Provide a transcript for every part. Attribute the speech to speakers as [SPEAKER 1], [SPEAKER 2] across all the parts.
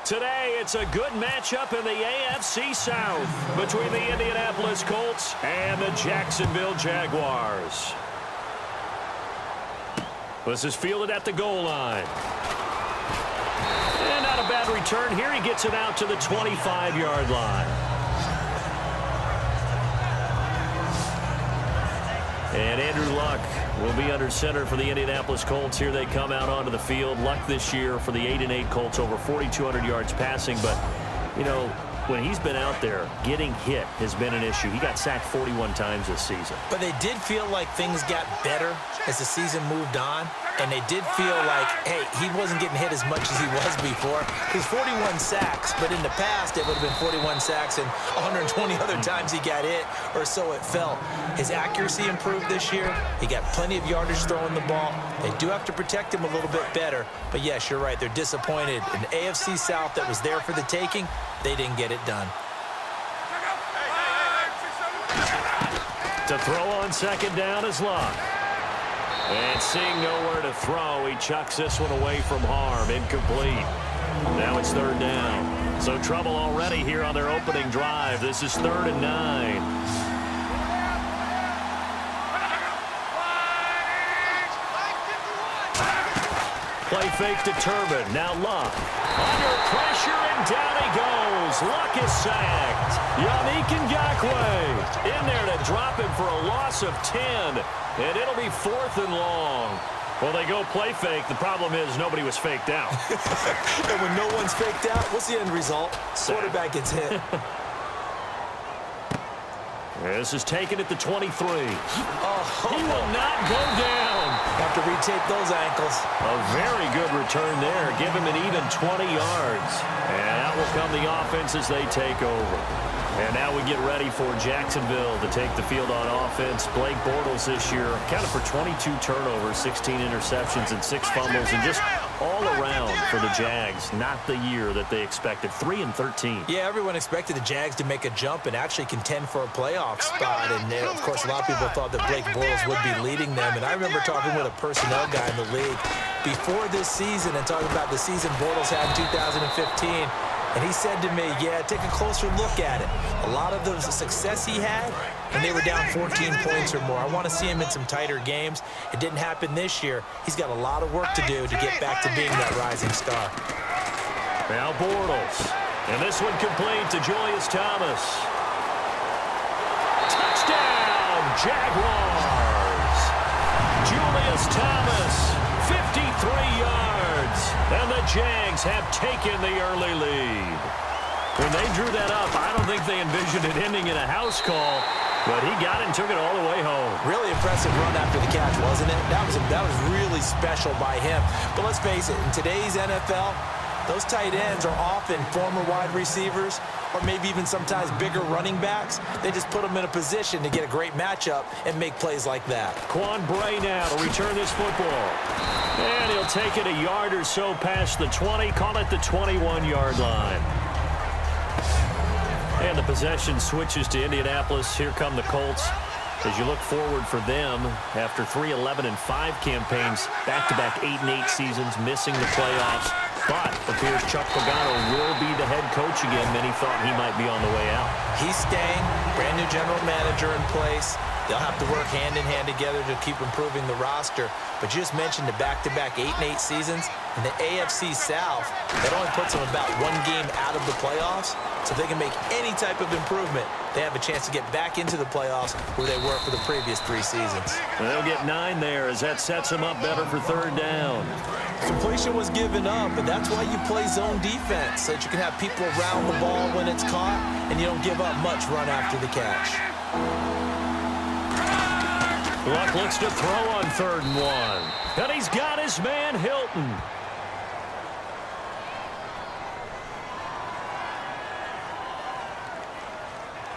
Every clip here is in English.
[SPEAKER 1] Today, it's a good matchup in the AFC South between the Indianapolis Colts and the Jacksonville Jaguars. This is fielded at the goal line. And not a bad return here. He gets it out to the 25-yard line. And Andrew Luck will be under center for the Indianapolis Colts. Here they come out onto the field. Luck this year for the 8-8 Colts, over 4,200 yards passing. But, you know, when he's been out there, getting hit has been an issue. He got sacked 41 times this season.
[SPEAKER 2] But they did feel like things got better as the season moved on. And they did feel like, hey, he wasn't getting hit as much as he was before. He was 41 sacks, but in the past it would have been 41 sacks and 120 other times he got hit, or so it felt. His accuracy improved this year. He got plenty of yardage throwing the ball. They do have to protect him a little bit better. But, yes, you're right. They're disappointed. In the AFC South that was there for the taking, they didn't get it done.
[SPEAKER 1] To throw on second down is Luck. And seeing nowhere to throw, he chucks this one away from harm. Incomplete. Now it's third down. So trouble already here on their opening drive. This is 3rd and 9. Play fake to Turbin. Now Luck. Under pressure, and down he goes. Luck is sacked. Yannick Ngakoue in there to drop him for a loss of 10. And it'll be 4th and long. Well, they go play fake. The problem is nobody was faked out.
[SPEAKER 2] And when no one's faked out, what's the end result? Quarterback gets hit.
[SPEAKER 1] This is taken at the 23.
[SPEAKER 2] Oh.
[SPEAKER 1] He will not go down.
[SPEAKER 2] Have to retape those ankles.
[SPEAKER 1] A very good return there. Give him an even 20 yards. And out will come the offense as they take over. And now we get ready for Jacksonville to take the field on offense. Blake Bortles this year accounted for 22 turnovers, 16 interceptions, and 6 fumbles. And just all around for the Jags, not the year that they expected. 3-13.
[SPEAKER 2] Yeah, everyone expected the Jags to make a jump and actually contend for a playoff spot. And, of course, a lot of people thought that Blake Bortles would be leading them. And I remember talking with a personnel guy in the league before this season and talking about the season Bortles had in 2015. And he said to me, yeah, take a closer look at it. A lot of the success he had, and they were down 14 points or more. I want to see him in some tighter games. It didn't happen this year. He's got a lot of work to do to get back to being that rising star.
[SPEAKER 1] Now Bortles. And this one complete to Julius Thomas. Touchdown, Jaguars. Julius Thomas, 53 yards. And the Jags have taken the early lead. When they drew that up, I don't think they envisioned it ending in a house call, but he got it and took it all the way home.
[SPEAKER 2] Really impressive run after the catch, wasn't it? That was really special by him. But let's face it, in today's NFL, those tight ends are often former wide receivers or maybe even sometimes bigger running backs. They just put them in a position to get a great matchup and make plays like that.
[SPEAKER 1] Quan Bray now to return this football. And he'll take it a yard or so past the 20, call it the 21-yard line. And the possession switches to Indianapolis. Here come the Colts. As you look forward for them, after 3 11-5 campaigns, back-to-back 8-8 seasons, missing the playoffs. But appears Chuck Pagano will be the head coach again. Many thought he might be on the way out.
[SPEAKER 2] He's staying. Brand new general manager in place. They'll have to work hand-in-hand together to keep improving the roster. But you just mentioned the back-to-back 8-8 seasons. In the AFC South, that only puts them about 1 game out of the playoffs. So if they can make any type of improvement, they have a chance to get back into the playoffs where they were for the previous 3 seasons.
[SPEAKER 1] And they'll get 9 there as that sets them up better for 3rd down.
[SPEAKER 2] Completion was given up, but that's why you play zone defense, so that you can have people around the ball when it's caught, and you don't give up much run after the catch.
[SPEAKER 1] Luck looks to throw on 3rd and 1. And he's got his man Hilton.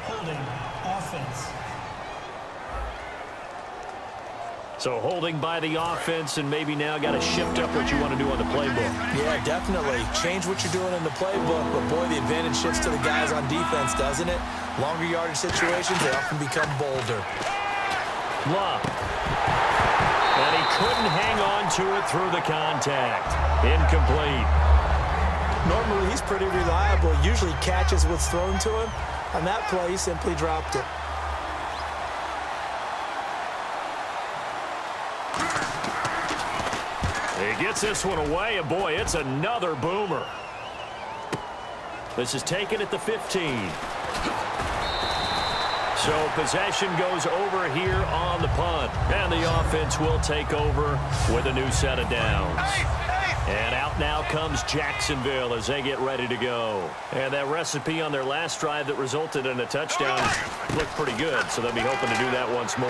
[SPEAKER 3] Holding offense.
[SPEAKER 1] So holding by the offense, and maybe now got to shift up what you want to do on the playbook.
[SPEAKER 2] Yeah, definitely. Change what you're doing in the playbook, but boy, the advantage shifts to the guys on defense, doesn't it? Longer yardage situations, they often become bolder.
[SPEAKER 1] Luck. And he couldn't hang on to it through the contact. Incomplete.
[SPEAKER 2] Normally, he's pretty reliable. Usually catches what's thrown to him. On that play, he simply dropped it.
[SPEAKER 1] He gets this one away, and boy, it's another boomer. This is taken at the 15. So possession goes over here on the punt, and the offense will take over with a new set of downs. And out now comes Jacksonville as they get ready to go. And that recipe on their last drive that resulted in a touchdown looked pretty good, so they'll be hoping to do that once more.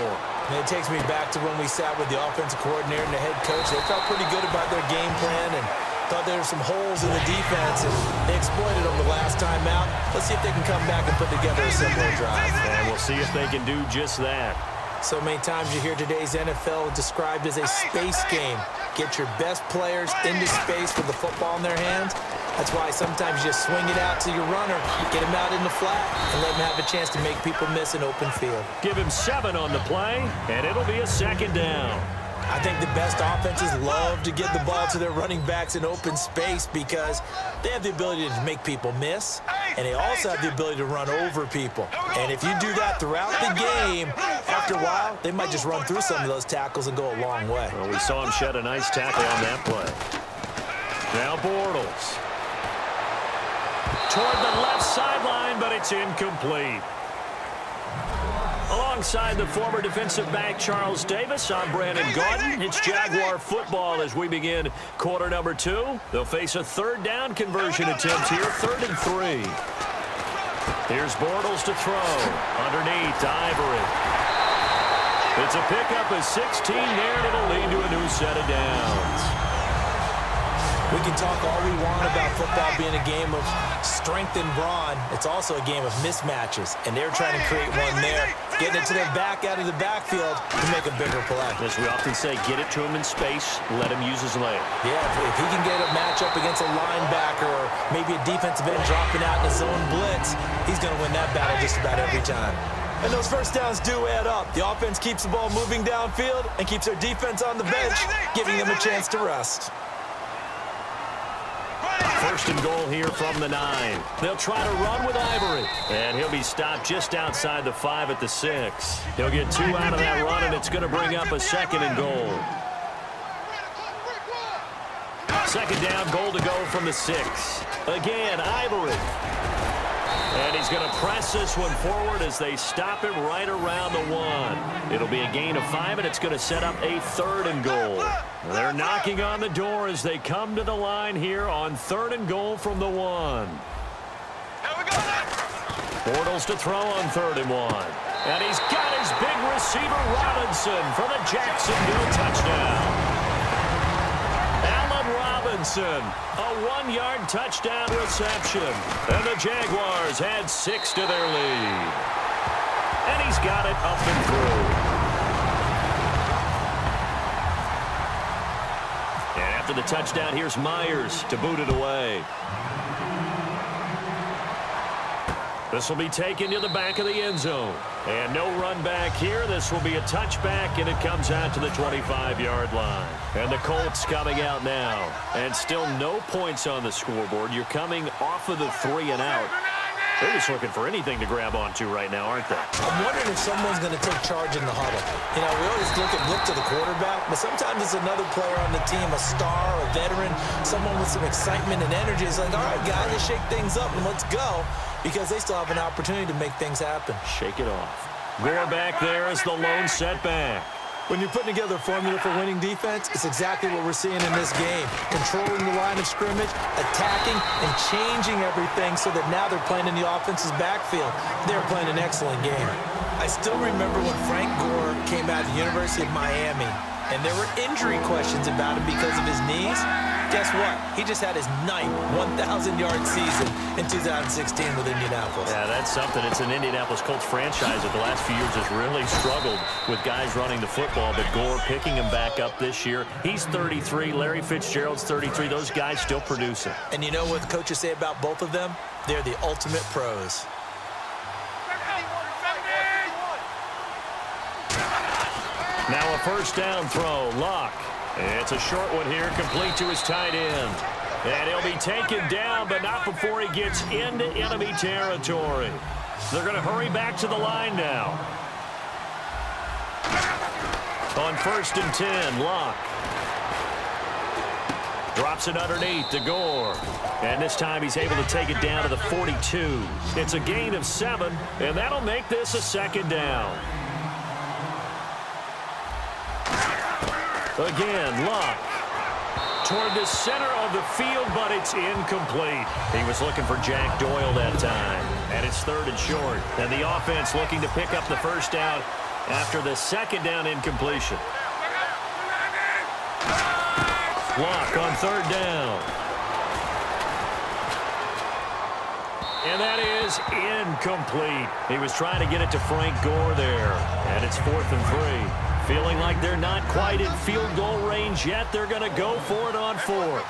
[SPEAKER 2] And it takes me back to when we sat with the offensive coordinator and the head coach. They felt pretty good about their game plan and thought there were some holes in the defense, and they exploited them the last time out. Let's see if they can come back and put together a similar drive.
[SPEAKER 1] And we'll see if they can do just that.
[SPEAKER 2] So many times you hear today's NFL described as a space game. Get your best players into space with the football in their hands. That's why sometimes you just swing it out to your runner, get him out in the flat, and let him have a chance to make people miss an open field.
[SPEAKER 1] Give him 7 on the play, and it'll be a second down.
[SPEAKER 2] I think the best offenses love to get the ball to their running backs in open space because they have the ability to make people miss, and they also have the ability to run over people. And if you do that throughout the game, after a while, they might just run through some of those tackles and go a long way.
[SPEAKER 1] Well, we saw him shed a nice tackle on that play. Now Bortles. Toward the left sideline, but it's incomplete. Alongside the former defensive back Charles Davis, I'm Brandon Gaudin. It's Jaguar football as we begin quarter number 2. They'll face a third down conversion attempt here, 3rd and 3. Here's Bortles to throw. Underneath, Ivory. It's a pickup of 16 there, and it'll lead to a new set of downs.
[SPEAKER 2] We can talk all we want about football being a game of strength and brawn. It's also a game of mismatches, and they're trying to create one there, getting it to their back out of the backfield to make a bigger play.
[SPEAKER 1] As we often say, get it to him in space, let him use his leg.
[SPEAKER 2] Yeah, if he can get a matchup against a linebacker or maybe a defensive end dropping out in a zone blitz, he's going to win that battle just about every time. And those first downs do add up. The offense keeps the ball moving downfield and keeps their defense on the bench, giving them a chance to rest.
[SPEAKER 1] 1st and goal here from the 9. They'll try to run with Ivory. And he'll be stopped just outside the 5 at the 6. He'll get 2 out of that run, and it's going to bring up a 2nd and goal. 2nd down, goal to go from the 6. Again, Ivory. And he's going to press this one forward as they stop him right around the 1. It'll be a gain of 5, and it's going to set up a 3rd and goal. They're knocking on the door as they come to the line here on 3rd and goal from the 1. Bortles to throw on 3rd and 1. And he's got his big receiver Robinson for the Jacksonville touchdown. Robinson, a 1-yard touchdown reception. And the Jaguars had 6 to their lead. And he's got it up and through. And after the touchdown, here's Myers to boot it away. This will be taken to the back of the end zone. And no run back here. This will be a touchback, and it comes out to the 25-yard line. And the Colts coming out now. And still no points on the scoreboard. You're coming off of the 3 and out. They're just looking for anything to grab onto right now, aren't they?
[SPEAKER 2] I'm wondering if someone's going to take charge in the huddle. You know, we always look to the quarterback, but sometimes it's another player on the team, a star, a veteran, someone with some excitement and energy. It's like, all right, guys, let's shake things up and let's go, because they still have an opportunity to make things happen.
[SPEAKER 1] Shake it off. Gore back there is the lone setback.
[SPEAKER 2] When you're putting together a formula for winning defense, it's exactly what we're seeing in this game. Controlling the line of scrimmage, attacking, and changing everything so that now they're playing in the offense's backfield. They're playing an excellent game. I still remember when Frank Gore came out of the University of Miami, and there were injury questions about him because of his knees. Guess what? He just had his 9th 1,000-yard season in 2016 with Indianapolis.
[SPEAKER 1] Yeah, that's something. It's an Indianapolis Colts franchise that the last few years has really struggled with guys running the football, but Gore picking him back up this year. He's 33. Larry Fitzgerald's 33. Those guys still producing.
[SPEAKER 2] And you know what the coaches say about both of them? They're the ultimate pros.
[SPEAKER 1] Now a 1st down throw. Luck. It's a short one here, complete to his tight end. And he'll be taken down, but not before he gets into enemy territory. They're going to hurry back to the line now. On 1st and 10, Locke. Drops it underneath to Gore. And this time he's able to take it down to the 42. It's a gain of 7, and that'll make this a 2nd down. Again, Locke. Toward the center of the field, but it's incomplete. He was looking for Jack Doyle that time. And it's 3rd and short. And the offense looking to pick up the 1st down after the 2nd down incompletion. Locke on 3rd down. And that is incomplete. He was trying to get it to Frank Gore there. And it's 4th and 3. Feeling like they're not quite in field goal range yet. They're going to go for it on 4th.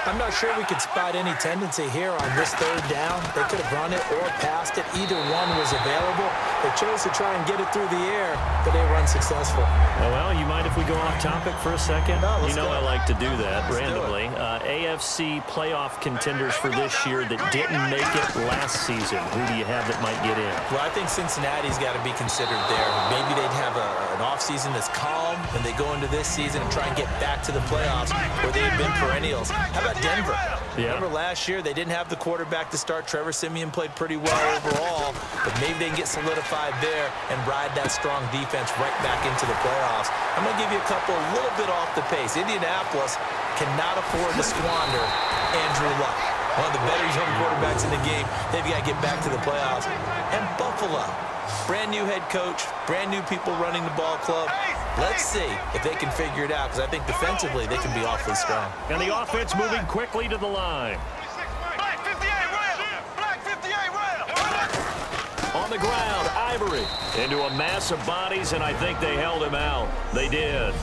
[SPEAKER 2] I'm not sure we could spot any tendency here on this 3rd down. They could have run it or passed it. Either one was available. They chose to try and get it through the air, but they were unsuccessful.
[SPEAKER 1] Oh, well, you mind if we go off topic for a second?
[SPEAKER 2] No,
[SPEAKER 1] you know
[SPEAKER 2] go.
[SPEAKER 1] I like to do that
[SPEAKER 2] Let's
[SPEAKER 1] randomly. AFC playoff contenders for this year that didn't make it last season. Who do you have that might get in?
[SPEAKER 2] Well, I think Cincinnati's got to be considered there. Maybe they'd have an offseason that's calm, and they go into this season and try and get back to the playoffs where they've been perennials. How about Denver?
[SPEAKER 1] Yeah.
[SPEAKER 2] Remember last year, they didn't have the quarterback to start. Trevor Siemian played pretty well overall, but maybe they can get solidified there and ride that strong defense right back into the playoffs. I'm going to give you a couple a little bit off the pace. Indianapolis cannot afford to squander Andrew Luck, one of the better young quarterbacks in the game. They've got to get back to the playoffs. And Buffalo, brand new head coach, brand new people running the ball club. Let's see if they can figure it out, because I think defensively they can be awfully strong.
[SPEAKER 1] And the offense moving quickly to the line. On the ground, Ivory into a mass of bodies, and I think they held him out. They did.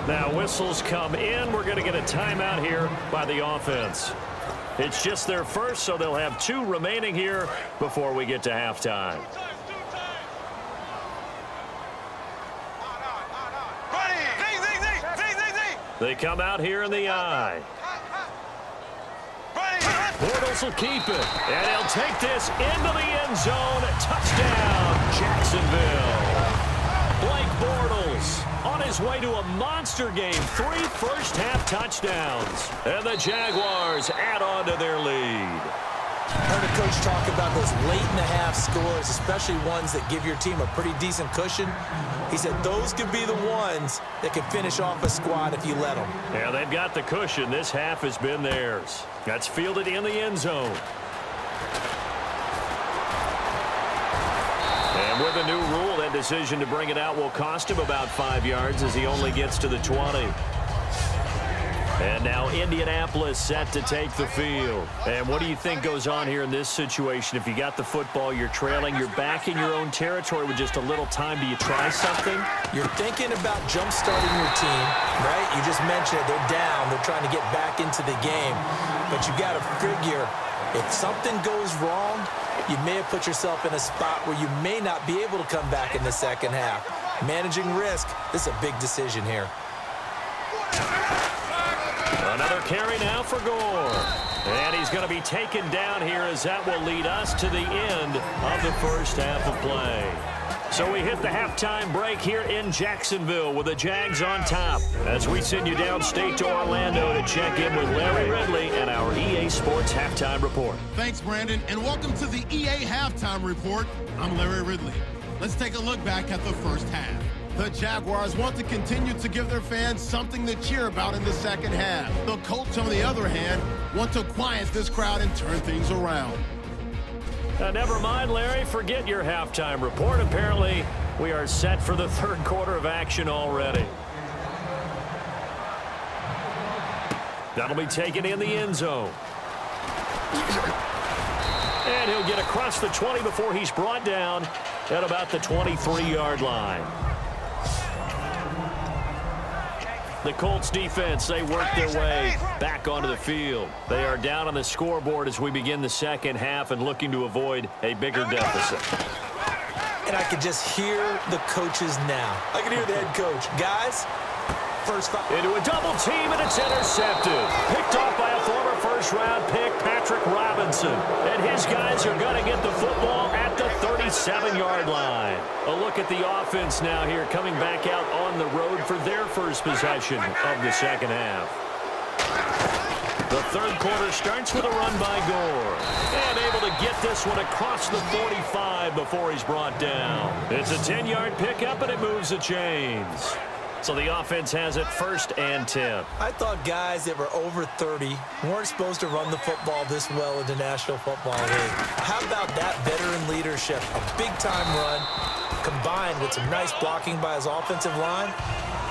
[SPEAKER 1] Now whistles come in. We're going to get a timeout here by the offense. It's just their first, so they'll have 2 remaining here before we get to halftime. They come out here in the I. Bortles will keep it, and he'll take this into the end zone. Touchdown, Jacksonville. Blake Bortles on his way to a monster game. 3 first-half touchdowns. And the Jaguars add on to their lead.
[SPEAKER 2] I heard a coach talk about those late-in-the-half scores, especially ones that give your team a pretty decent cushion. He said those could be the ones that can finish off a squad if you let them.
[SPEAKER 1] Yeah, they've got the cushion. This half has been theirs. That's fielded in the end zone. And with a new rule, that decision to bring it out will cost him about 5 yards as he only gets to the 20. And now Indianapolis set to take the field. And what do you think goes on here in this situation? If you got the football, you're trailing, you're back in your own territory with just a little time. Do you try something?
[SPEAKER 2] You're thinking about jump-starting your team, right? You just mentioned it. They're down. They're trying to get back into the game. But you got to figure, if something goes wrong, you may have put yourself in a spot where you may not be able to come back in the second half. Managing risk, this is a big decision here.
[SPEAKER 1] Another carry now for Gore. And he's going to be taken down here as that will lead us to the end of the first half of play. So we hit the halftime break here in Jacksonville with the Jags on top as we send you downstate to Orlando to check in with Larry Ridley and our EA Sports Halftime Report.
[SPEAKER 4] Thanks, Brandon, and welcome to the EA Halftime Report. I'm Larry Ridley. Let's take a look back at the first half. The Jaguars want to continue to give their fans something to cheer about in the second half. The Colts, on the other hand, want to quiet this crowd and turn things around.
[SPEAKER 1] Never mind, Larry. Forget your halftime report. Apparently, we are set for the third quarter of action already. That'll be taken in the end zone. And he'll get across the 20 before he's brought down at about the 23-yard line. The Colts defense, they work their way back onto the field. They are down on the scoreboard as we begin the second half and looking to avoid a bigger deficit.
[SPEAKER 2] And I can just hear the coaches now. I can hear the head coach. Guys, first five.
[SPEAKER 1] Into a double team, and it's intercepted. Picked off by a former first-round pick, Patrick Robinson. And his guys are going to get the football at the 37-yard line. A look at the offense now here, coming back out on the road for their first possession of the second half. The third quarter starts with a run by Gore. And able to get this one across the 45 before he's brought down. It's a 10-yard pickup, and it moves the chains. So the offense has it 1st and 10.
[SPEAKER 2] I thought guys that were over 30 weren't supposed to run the football this well in the National Football League. How about that veteran leadership? A big-time run combined with some nice blocking by his offensive line,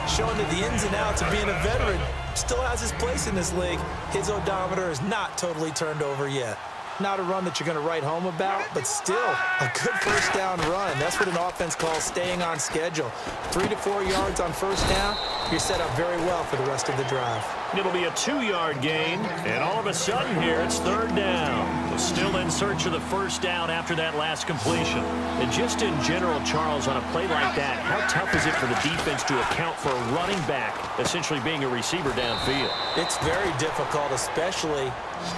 [SPEAKER 2] showing that the ins and outs of being a veteran still has his place in this league. His odometer is not totally turned over yet. Not a run that you're going to write home about, but still a good first down run. That's what an offense calls staying on schedule. 3 to 4 yards on first down, you're set up very well for the rest of the drive.
[SPEAKER 1] It'll be a 2-yard gain, and all of a sudden here it's 3rd down. We're still in search of the first down after that last completion. And just in general, Charles, on a play like that, how tough is it for the defense to account for a running back essentially being a receiver downfield?
[SPEAKER 2] It's very difficult, especially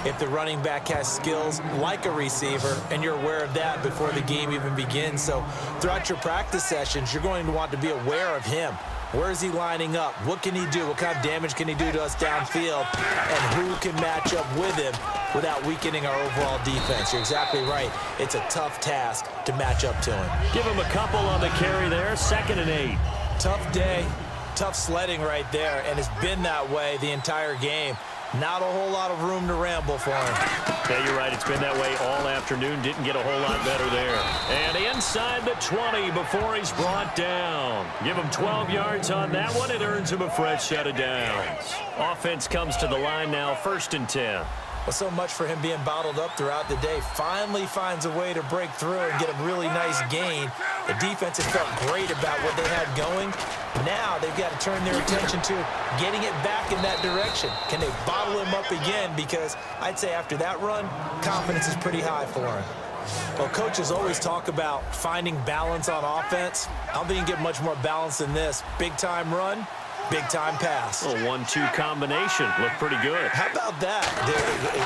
[SPEAKER 2] if the running back has skills like a receiver, and you're aware of that before the game even begins. So throughout your practice sessions, you're going to want to be aware of him. Where is he lining up? What can he do? What kind of damage can he do to us downfield? And who can match up with him without weakening our overall defense? You're exactly right. It's a tough task to match up to him.
[SPEAKER 1] Give him a couple on the carry there, 2nd and 8.
[SPEAKER 2] Tough day, tough sledding right there, and it's been that way the entire game. Not a whole lot of room to ramble for him.
[SPEAKER 1] Yeah, you're right. It's been that way all afternoon. Didn't get a whole lot better there. And inside the 20 before he's brought down. Give him 12 yards on that one. It earns him a fresh set of downs. Offense comes to the line now, 1st and 10.
[SPEAKER 2] Well, so much for him being bottled up throughout the day. Finally finds a way to break through and get a really nice gain. The defense has felt great about what they had going. Now they've got to turn their attention to getting it back in that direction. Can they bottle him up again? Because I'd say after that run, confidence is pretty high for him. Well, coaches always talk about finding balance on offense. I don't think you can get much more balance than this. Big-time run, big-time pass.
[SPEAKER 1] A 1-2 combination. Looked pretty good.
[SPEAKER 2] How about that?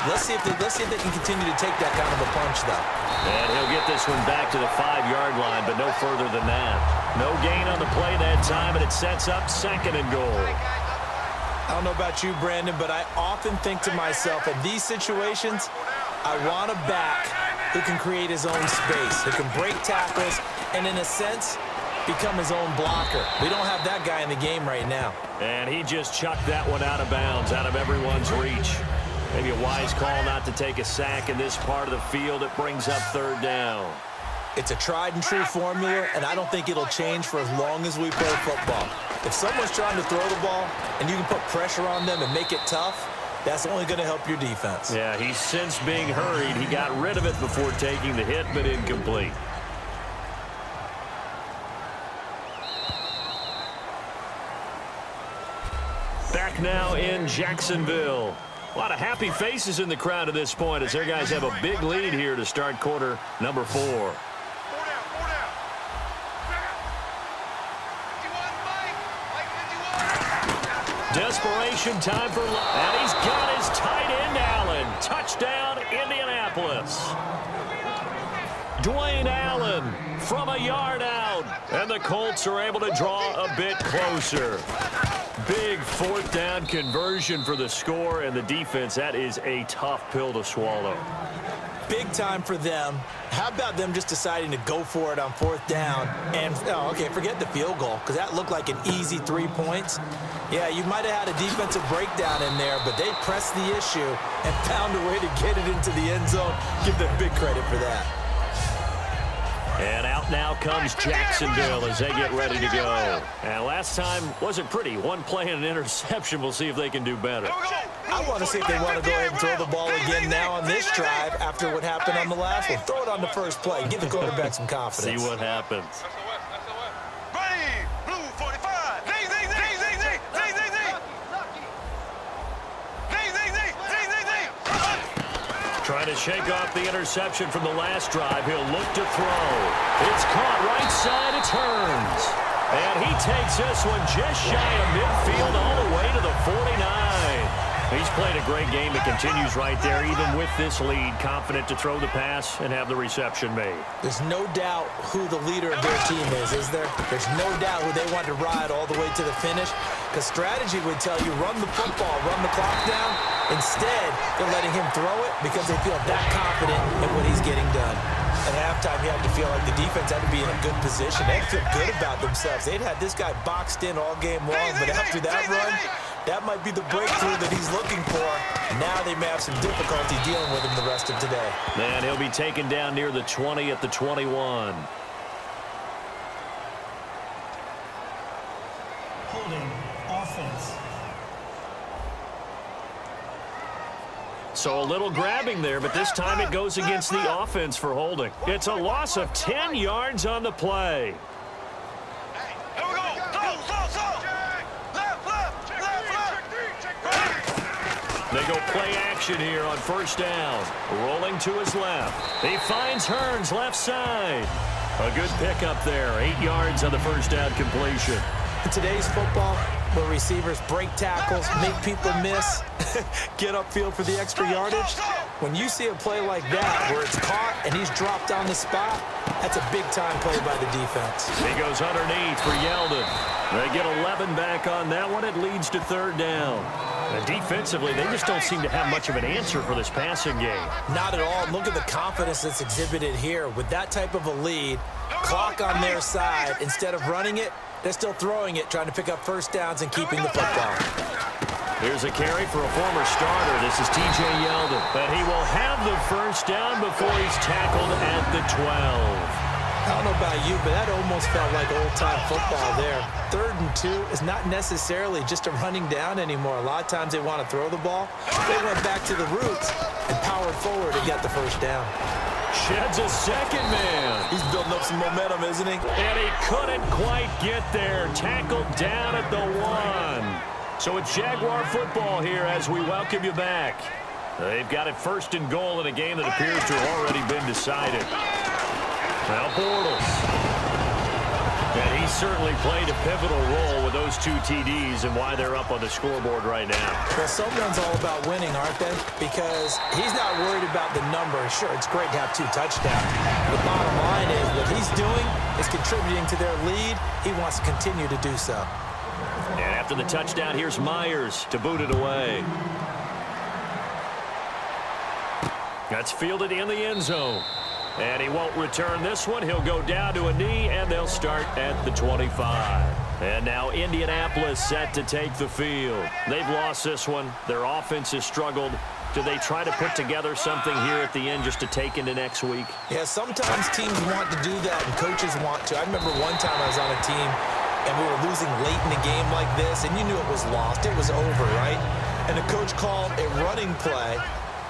[SPEAKER 2] Let's see if they can continue to take that kind of a punch, though.
[SPEAKER 1] And he'll get this one back to the 5-yard line, but no further than that. No gain on the play that time, and it sets up 2nd and goal.
[SPEAKER 2] I don't know about you, Brandon, but I often think to myself, in these situations, I want a back who can create his own space, who can break tackles, and in a sense, become his own blocker. We don't have that guy in the game right now.
[SPEAKER 1] And he just chucked that one out of bounds, out of everyone's reach. Maybe a wise call not to take a sack in this part of the field. It brings up 3rd down.
[SPEAKER 2] It's a tried-and-true formula, and I don't think it'll change for as long as we play football. If someone's trying to throw the ball and you can put pressure on them and make it tough, that's only going to help your defense.
[SPEAKER 1] Yeah, he's since being hurried. He got rid of it before taking the hit, but incomplete. Back now in Jacksonville. A lot of happy faces in the crowd at this point as their guys have a big lead here to start quarter number 4. Desperation time for... And he's got his tight end, Allen. Touchdown, Indianapolis. Dwayne Allen from a yard out. And the Colts are able to draw a bit closer. Big 4th down conversion for the score, and the defense, that is a tough pill to swallow.
[SPEAKER 2] Big time for them. How about them just deciding to go for it on 4th down? And, okay, forget the field goal, because that looked like an easy 3 points. Yeah, you might have had a defensive breakdown in there, but they pressed the issue and found a way to get it into the end zone. Give them big credit for that.
[SPEAKER 1] And out now comes Jacksonville as they get ready to go. And last time wasn't pretty. One play and an interception. We'll see if they can do better.
[SPEAKER 2] I want to see if they want to go ahead and throw the ball again now on this drive after what happened on the last one. Throw it on the first play. Give the quarterback some confidence.
[SPEAKER 1] See what happens. Trying to shake off the interception from the last drive. He'll look to throw. It's caught right side. It turns. And he takes this one just shy of midfield all the way to the 49. He's played a great game. It continues right there, even with this lead, confident to throw the pass and have the reception made.
[SPEAKER 2] There's no doubt who the leader of their team is there? There's no doubt who they want to ride all the way to the finish, because strategy would tell you run the football, run the clock down. Instead, they're letting him throw it because they feel that confident in what he's getting done. At halftime, you have to feel like the defense had to be in a good position. They feel good about themselves. They'd had this guy boxed in all game long, but after that run, that might be the breakthrough that he's looking for. Now they may have some difficulty dealing with him the rest of today.
[SPEAKER 1] And he'll be taken down near the 20 at the 21.
[SPEAKER 3] Holding offense.
[SPEAKER 1] So a little grabbing there, but this time it goes against the offense for holding. It's a loss of 10 yards on the play.
[SPEAKER 5] Here we go.
[SPEAKER 1] They go play action here on first down. Rolling to his left. He finds Hearns left side. A good pickup there. 8 yards on the first down completion.
[SPEAKER 2] In today's football, where receivers break tackles, make people miss, get upfield for the extra yardage, when you see a play like that where it's caught and he's dropped on the spot, that's a big-time play by the defense.
[SPEAKER 1] He goes underneath for Yeldon. They get 11 back on that one. It leads to third down. And defensively, they just don't seem to have much of an answer for this passing game.
[SPEAKER 2] Not at all. Look at the confidence that's exhibited here. With that type of a lead, clock on their side, instead of running it, they're still throwing it, trying to pick up first downs and keeping the football.
[SPEAKER 1] Here's a carry for a former starter. This is T.J. Yeldon. But he will have the first down before he's tackled at the 12.
[SPEAKER 2] I don't know about you, but that almost felt like old-time football there. 3rd and 2 is not necessarily just a running down anymore. A lot of times they want to throw the ball. They went back to the roots and powered forward and got the first down.
[SPEAKER 1] Sheds a second man.
[SPEAKER 2] He's building up some momentum, isn't he?
[SPEAKER 1] And he couldn't quite get there. Tackled down at the 1. So it's Jaguar football here as we welcome you back. They've got it first and goal in a game that appears to have already been decided. Now Bortles. And he certainly played a pivotal role with those 2 TDs and why they're up on the scoreboard right now.
[SPEAKER 2] Well, someone's all about winning, aren't they? Because he's not worried about the number. Sure, it's great to have 2 touchdowns. The bottom line is what he's doing is contributing to their lead. He wants to continue to do so.
[SPEAKER 1] And after the touchdown, here's Myers to boot it away. That's fielded in the end zone. And he won't return this one. He'll go down to a knee, and they'll start at the 25. And now Indianapolis set to take the field. They've lost this one. Their offense has struggled. Do they try to put together something here at the end just to take into next week?
[SPEAKER 2] Yeah, sometimes teams want to do that, and coaches want to. I remember one time I was on a team, and we were losing late in the game like this, and you knew it was lost. It was over, right? And the coach called a running play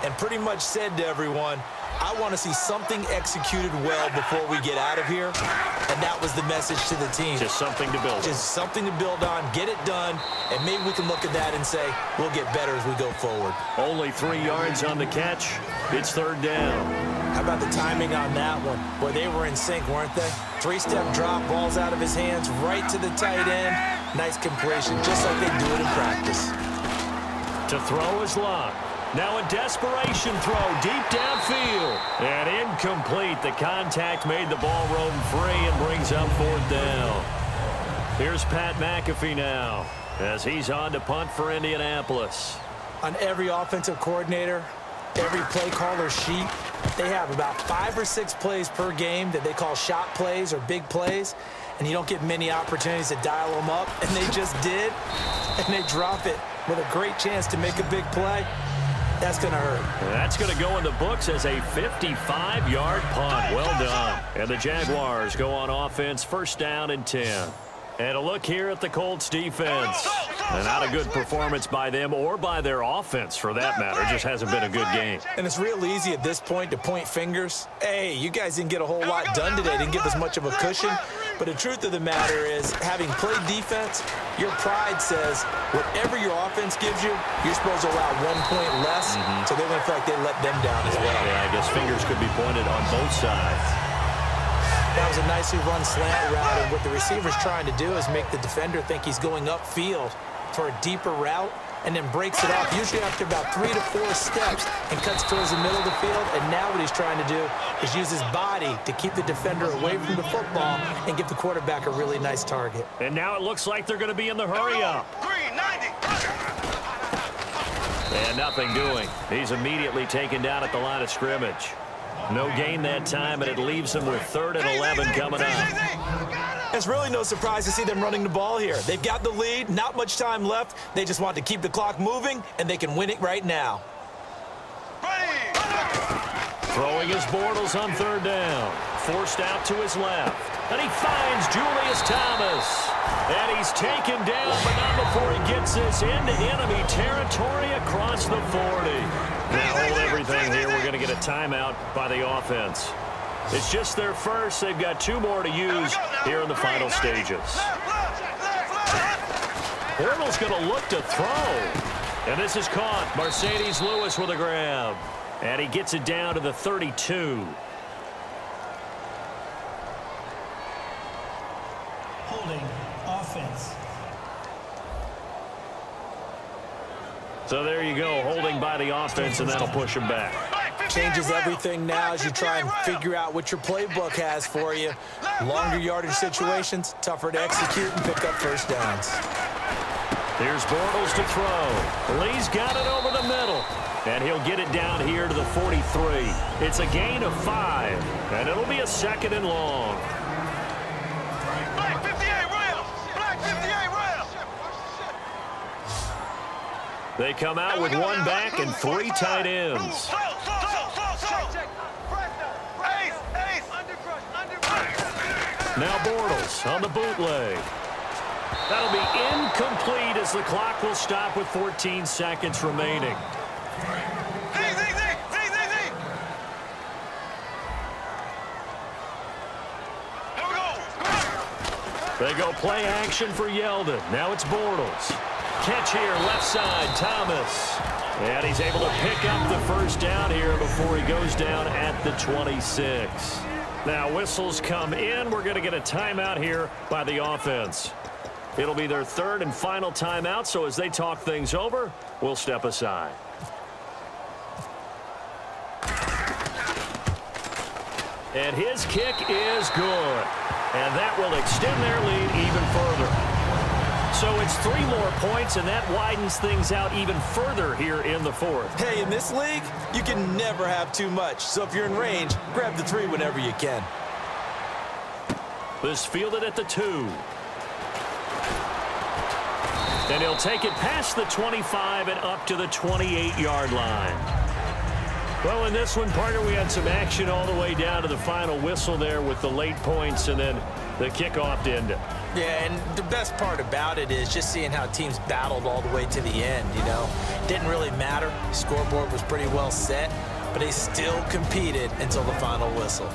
[SPEAKER 2] and pretty much said to everyone, I want to see something executed well before we get out of here. And that was the message to the team.
[SPEAKER 1] Just something to build on.
[SPEAKER 2] Just something to build on, get it done, and maybe we can look at that and say, we'll get better as we go forward.
[SPEAKER 1] Only 3 yards on the catch. It's third down.
[SPEAKER 2] How about the timing on that one? Boy, they were in sync, weren't they? 3-step drop, ball's out of his hands, right to the tight end. Nice completion, just like they do it in practice.
[SPEAKER 1] To throw is Locke. Now a desperation throw deep downfield. And incomplete. The contact made the ball roam free and brings up fourth down. Here's Pat McAfee now as he's on to punt for Indianapolis.
[SPEAKER 2] On every offensive coordinator, every play caller sheet, they have about 5 or 6 plays per game that they call shot plays or big plays. And you don't get many opportunities to dial them up. And they just did. And they drop it with a great chance to make a big play. That's going to hurt.
[SPEAKER 1] That's going to go in the books as a 55-yard punt. Well done. And the Jaguars go on offense, first down and 10. And a look here at the Colts defense. And not a good performance by them or by their offense, for that matter. It just hasn't been a good game.
[SPEAKER 2] And it's real easy at this point to point fingers. Hey, you guys didn't get a whole lot done today. Didn't give us much of a cushion. But the truth of the matter is, having played defense, your pride says whatever your offense gives you, you're supposed to allow 1 point less. So they're going to feel like they let them down as well.
[SPEAKER 1] Yeah, I guess fingers could be pointed on both sides.
[SPEAKER 2] That was a nicely run slant route, and what the receiver's trying to do is make the defender think he's going upfield for a deeper route, and then breaks it off, usually after about 3 to 4 steps, and cuts towards the middle of the field. And now what he's trying to do is use his body to keep the defender away from the football and give the quarterback a really nice target.
[SPEAKER 1] And now it looks like they're going to be in the hurry-up.
[SPEAKER 5] Green, 90.
[SPEAKER 1] And nothing doing. He's immediately taken down at the line of scrimmage. No gain that time, and it leaves him with 3rd and 11 coming up.
[SPEAKER 2] It's really no surprise to see them running the ball here. They've got the lead, not much time left. They just want to keep the clock moving, and they can win it right now.
[SPEAKER 1] Throwing his Bortles on 3rd down. Forced out to his left. And he finds Julius Thomas. And he's taken down, but not before he gets this into enemy territory across the 40. Now hold everything here. We're going to get a timeout by the offense. It's just their first. They've got 2 more to use here in the final stages. Bortles going to look to throw. And this is caught. Mercedes Lewis with a grab. And he gets it down to the 32.
[SPEAKER 3] Holding offense.
[SPEAKER 1] So there you go, holding by the offense, and that'll push him back.
[SPEAKER 2] Changes everything now as you try and figure out what your playbook has for you. Longer yardage situations, tougher to execute and pick up first downs.
[SPEAKER 1] Here's Bortles to throw. Lee's got it over the middle. And he'll get it down here to the 43. It's a gain of 5. And it'll be a 2nd and long.
[SPEAKER 5] Black 58 rail. Black 58 rail.
[SPEAKER 1] They come out with 1 back and 3 tight ends. Now Bortles on the bootleg. That'll be incomplete as the clock will stop with 14 seconds remaining. They go play action for Yeldon. Now it's Bortles. Catch here, left side, Thomas. And he's able to pick up the first down here before he goes down at the 26. Now whistles come in. We're going to get a timeout here by the offense. It'll be their 3rd and final timeout, so as they talk things over, we'll step aside. And his kick is good. And that will extend their lead even further. So it's 3 more points, and that widens things out even further here in the 4th.
[SPEAKER 2] Hey, in this league, you can never have too much. So if you're in range, grab the 3 whenever you can.
[SPEAKER 1] This fielded at the 2. And he'll take it past the 25 and up to the 28-yard line. Well, in this one, partner, we had some action all the way down to the final whistle there with the late points and then the kickoff to end it.
[SPEAKER 2] Yeah, and the best part about it is just seeing how teams battled all the way to the end, you know. Didn't really matter. Scoreboard was pretty well set, but they still competed until the final whistle.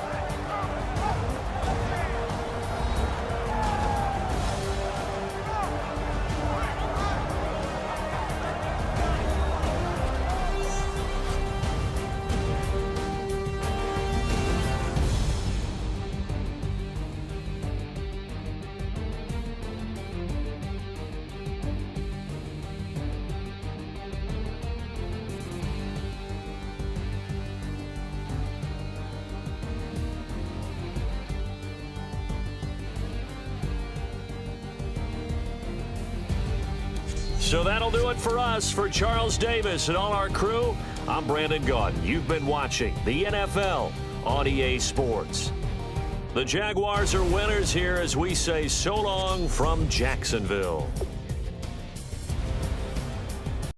[SPEAKER 1] So that'll do it for us. For Charles Davis and all our crew, I'm Brandon Gaudin. You've been watching the NFL on EA Sports. The Jaguars are winners here as we say so long from Jacksonville.